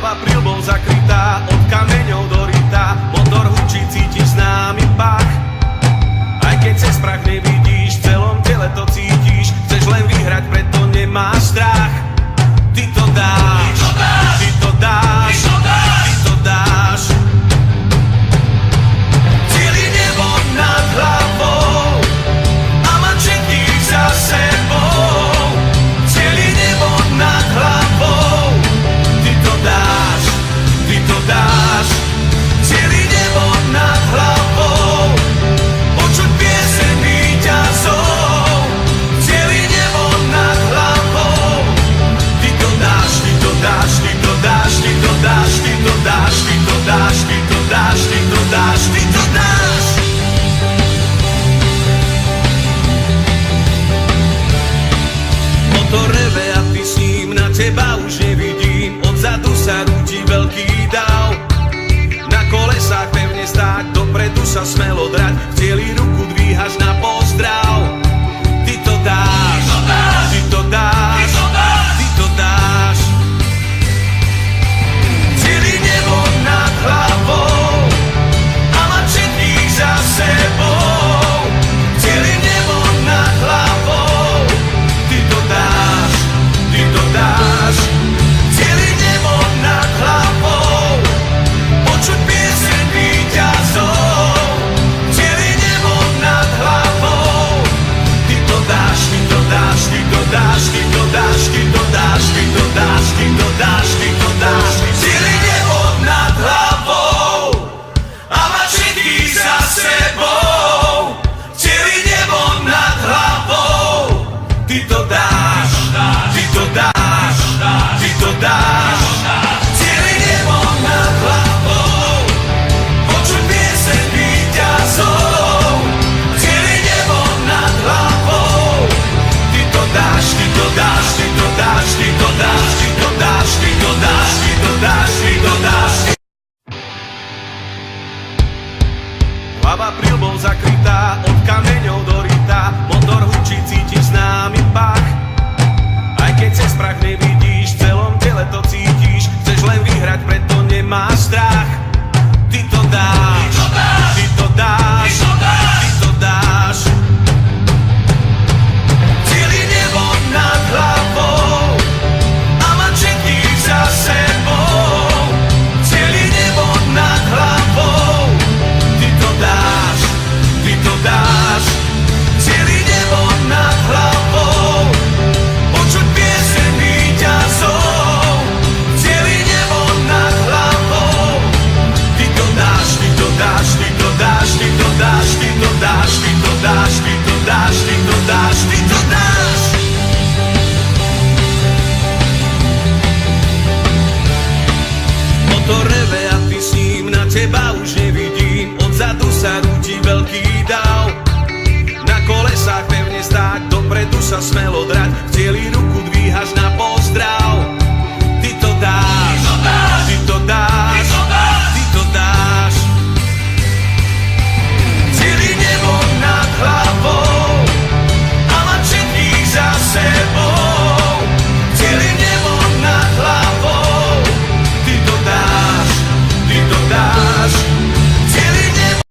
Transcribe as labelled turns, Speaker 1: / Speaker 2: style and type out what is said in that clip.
Speaker 1: Hlava prilbou zakrytá, od kameňov do rita, motor hučí, cítiš známy pach. Aj keď cez prach nevidíš, v celom tele to cítiš, chceš len vyhrať, preto nemáš strach. Ty to dáš, ty to dáš, ty to dáš. Cieli nebo nad hlavou a mať všetkých za sebou. Cieli nebo nad hlavou, ty to dáš, ty to dáš. Cieli nebo nad hlavou, počuť pieseň víťazov. Cieli nebo nad hlavou, ty to dáš, ty to dáš, ty to dáš, ty to dáš, ty to dáš, ty to dáš, ty to dáš, ty to dáš, ty to dáš. Motor reve a ty s ním, na teba už nevidím, odzadu sa rúti veľký dav. Na kolesách pevne stáť, dopredu sa smelo drať, v cieli ruku dvíhaš na pozdrav. Ty to dáš, ty to dáš, ty to dáš. Cieli nebo nad hlavou a mať všetkých za sebou. Cieli nebo nad hlavou, ty to dáš, ty to dáš. Cieli nebo nad hlavou, počuť pieseň víťazov. Cieli nebo nad hlavou, ty to dáš, ty to dáš, ty to dáš, ty to dáš, ty to dáš, ty to dáš, ty to dáš, ty to dáš. Cieli nebo nad hlavou a mať všetkých za sebou. Cieli nebo nad hlavou, ty to dáš, ty to dáš, ty to dáš. Cieli nebo nad hlavou, počuť pieseň víťazov. Cieli nebo nad hlavou, ty to dáš, ty to dáš, ty to dáš, ty to dáš, ty to dáš, ty to dáš, ty to dáš, ty to dáš. Hlava prilbou zakrytá, od kameňov do rita, motor hučí, cítiš známy pach. Aj keď cez prach nevidíš, v celom tele to cítiš, chceš len vyhrať, preto nemáš strach. Ty to dáš, ty to dáš, ty to dáš. Cieli nebo nad hlavou a mať všetkých za sebou. Cieli nebo nad hlavou, ty to dáš, ty to dáš. Cieli nebo nad hlavou, počuť pieseň víťazov. Cieli nebo nad hlavou, ty to dáš, ty to dáš, ty to dáš, ty to dáš, ty to dáš, ty to dáš, ty to dáš, ty to dáš, ty to dáš. Motor reve a ty s ním, na teba už nevidím, odzadu sa rúti veľký dav. Na kolesách pevne stáť, dopredu sa smelo